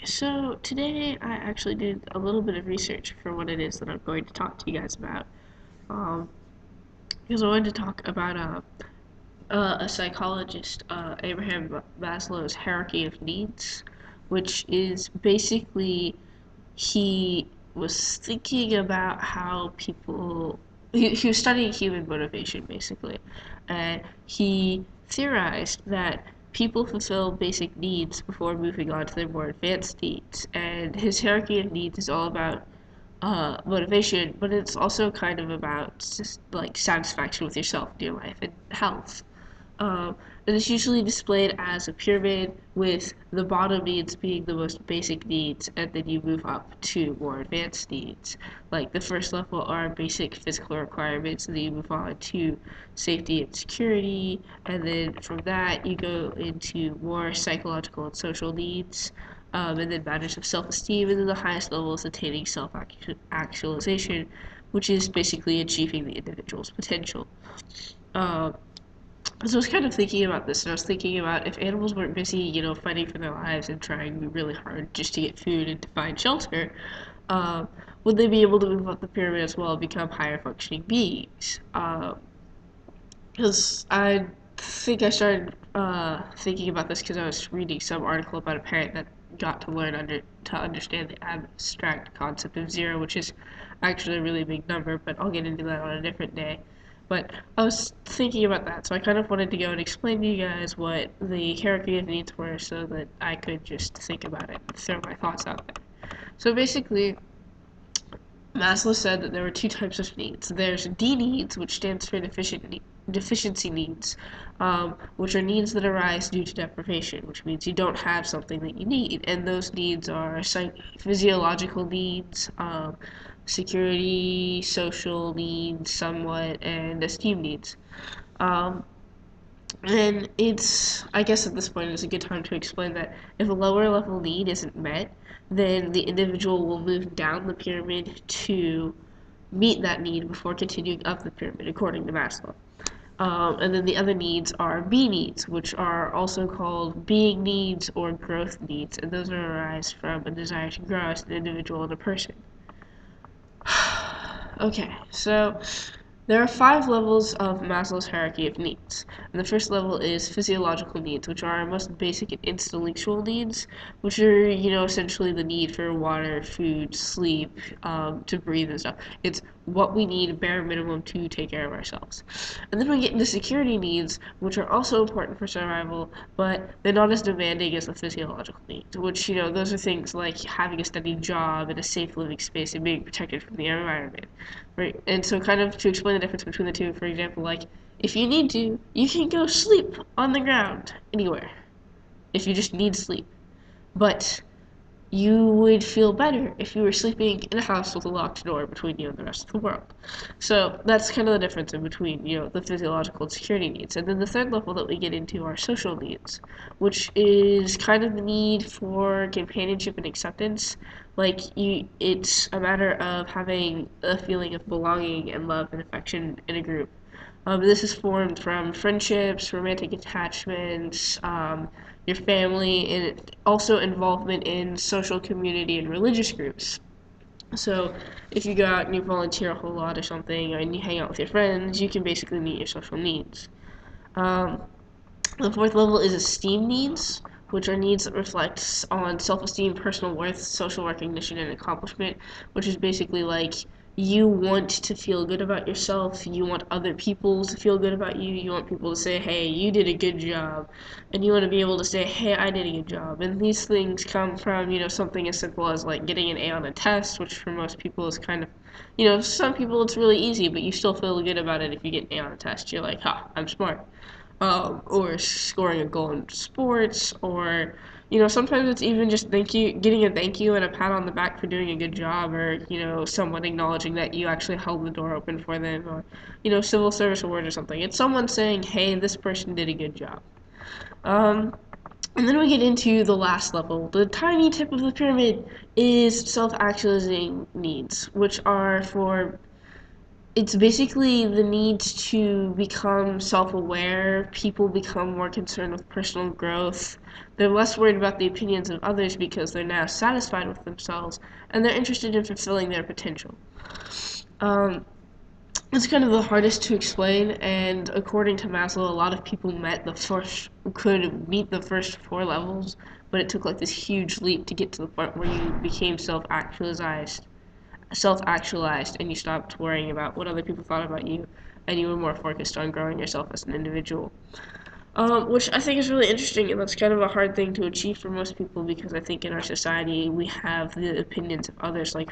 So today I actually did a little bit of research for what it is that I'm going to talk to you guys about. Um, because I wanted to talk about a psychologist, Abraham Maslow's hierarchy of needs, which is basically he was thinking about how he was studying human motivation basically, and he theorized that people fulfill basic needs before moving on to their more advanced needs, and his hierarchy of needs is all about motivation, but it's also kind of about just like satisfaction with yourself in your life and health. um, and it's usually displayed as a pyramid with the bottom needs being the most basic needs, and then you move up to more advanced needs. Like the first level are basic physical requirements, and then you move on to safety and security, and then from that you go into more psychological and social needs. And then matters of self-esteem, and then the highest level is attaining self-actualization, which is basically achieving the individual's potential. Um, so I was kind of thinking about this, and I was thinking about if animals weren't busy, fighting for their lives and trying really hard just to get food and to find shelter, uh, would they be able to move up the pyramid as well and become higher functioning beings? Because I think I started thinking about this because I was reading some article about a parent that got to understand the abstract concept of zero, which is actually a really big number, but I'll get into that on a different day. But I was thinking about that, so I kind of wanted to go and explain to you guys what the hierarchy of needs were so that I could just think about it and throw my thoughts out there. So basically, Maslow said that there were two types of needs. There's D needs, which stands for deficiency needs, which are needs that arise due to deprivation, which means you don't have something that you need. And those needs are physiological needs, security, social needs, somewhat, and esteem needs. Um, and I guess at this point, it's a good time to explain that if a lower level need isn't met, then the individual will move down the pyramid to meet that need before continuing up the pyramid, according to Maslow. And then the other needs are B needs, which are also called being needs or growth needs, and those arise from a desire to grow as an individual and a person. Okay, so there are 5 levels of Maslow's hierarchy of needs. And the first level is physiological needs, which are our most basic and instinctual needs, which are, essentially the need for water, food, sleep, to breathe and stuff. It's what we need, bare minimum, to take care of ourselves. And then we get into security needs, which are also important for survival, but they're not as demanding as the physiological needs, which, those are things like having a steady job and a safe living space and being protected from the environment. Right, and so kind of to explain the difference between the two, for example, like if you need to, you can go sleep on the ground anywhere if you just need sleep. But you would feel better if you were sleeping in a house with a locked door between you and the rest of the world. So that's kind of the difference in between, the physiological and security needs. And then the third level that we get into are social needs, which is kind of the need for companionship and acceptance. Like it's a matter of having a feeling of belonging and love and affection in a group. This is formed from friendships, romantic attachments, your family, and also involvement in social community and religious groups. So, if you go out and you volunteer a whole lot or something, and you hang out with your friends, you can basically meet your social needs. Um, the fourth level is esteem needs, which are needs that reflect on self-esteem, personal worth, social recognition, and accomplishment, which is basically like you want to feel good about yourself, you want other people to feel good about you, you want people to say, hey, you did a good job, and you want to be able to say, hey, I did a good job. And these things come from, something as simple as like getting an A on a test, which for most people is kind of, some people it's really easy, but you still feel good about it if you get an A on a test. You're like, ha, I'm smart. Or scoring a goal in sports, or sometimes it's even just getting a thank you and a pat on the back for doing a good job, or someone acknowledging that you actually held the door open for them, or civil service award or something. It's someone saying, hey, this person did a good job. Um, and then we get into the last level. The tiny tip of the pyramid is self-actualizing needs, which are for it's basically the need to become self-aware. People become more concerned with personal growth. They're less worried about the opinions of others because they're now satisfied with themselves, and they're interested in fulfilling their potential. Um, it's kind of the hardest to explain, and according to Maslow, a lot of people could meet the first four levels, but it took like this huge leap to get to the point where you became self-actualized, and you stopped worrying about what other people thought about you, and you were more focused on growing yourself as an individual. Which I think is really interesting, and that's kind of a hard thing to achieve for most people because I think in our society we have the opinions of others like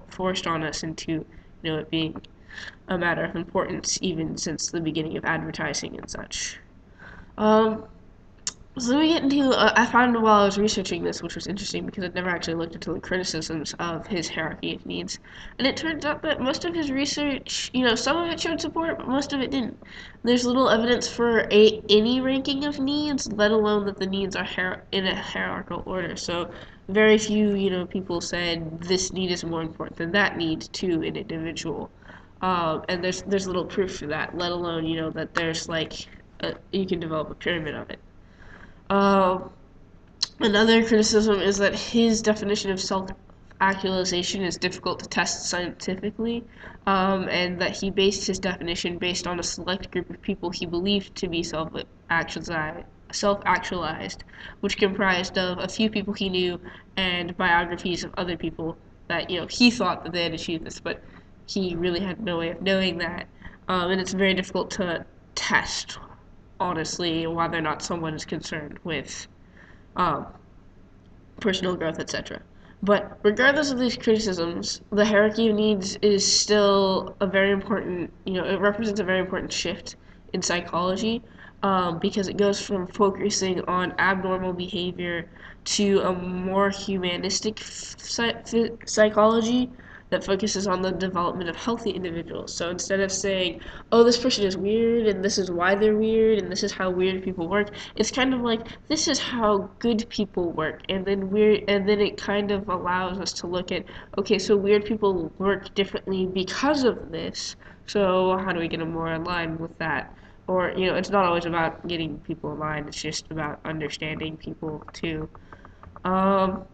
forced on us into, it being a matter of importance even since the beginning of advertising and such. Um, so we get into, I found while I was researching this, which was interesting because I'd never actually looked into the criticisms of his hierarchy of needs. And it turns out that most of his research, some of it showed support, but most of it didn't. There's little evidence for any ranking of needs, let alone that the needs are in a hierarchical order. So very few, people said this need is more important than that need to an individual. And there's little proof for that, let alone, that there's like, you can develop a pyramid of it. Um, Another criticism is that his definition of self-actualization is difficult to test scientifically, and that he based his definition based on a select group of people he believed to be self-actualized, which comprised of a few people he knew and biographies of other people that he thought that they had achieved this, but he really had no way of knowing that, and it's very difficult to test honestly whether or not someone is concerned with um, personal growth, etc. But regardless of these criticisms, the hierarchy of needs is still a very important, it represents a very important shift in psychology because it goes from focusing on abnormal behavior to a more humanistic psychology that focuses on the development of healthy individuals. So instead of saying, oh, this person is weird and this is why they're weird and this is how weird people work, it's kind of like this is how good people work, and then it kind of allows us to look at, okay, so weird people work differently because of this. So how do we get them more in line with that? Or, it's not always about getting people in line, it's just about understanding people too. Um,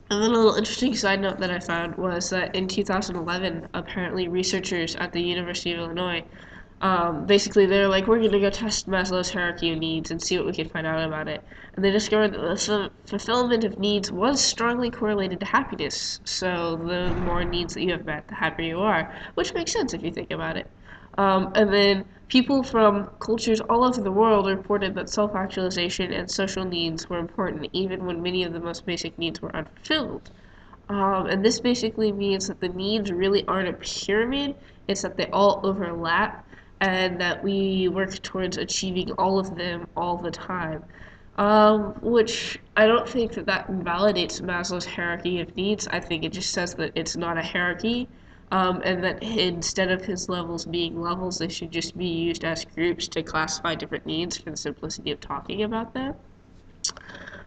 and then a little interesting side note that I found was that in 2011, apparently researchers at the University of Illinois, basically they're like, we're gonna go test Maslow's hierarchy of needs and see what we can find out about it. And they discovered that the fulfillment of needs was strongly correlated to happiness. So the more needs that you have met, the happier you are, which makes sense if you think about it. And then people from cultures all over the world reported that self-actualization and social needs were important, even when many of the most basic needs were unfulfilled. And this basically means that the needs really aren't a pyramid, it's that they all overlap and that we work towards achieving all of them all the time. Which I don't think that invalidates Maslow's hierarchy of needs. I think it just says that it's not a hierarchy, and that instead of his levels being levels, they should just be used as groups to classify different needs for the simplicity of talking about them.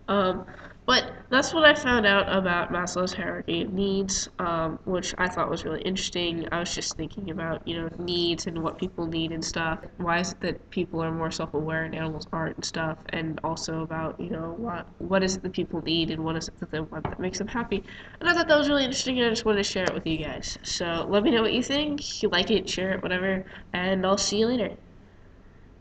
Um, but that's what I found out about Maslow's hierarchy of needs, which I thought was really interesting. I was just thinking about, needs and what people need and stuff. Why is it that people are more self-aware and animals aren't and stuff, and also about, what is it that people need and what is it that they want that makes them happy. And I thought that was really interesting, and I just wanted to share it with you guys. So let me know what you think. If you like it, share it, whatever, and I'll see you later.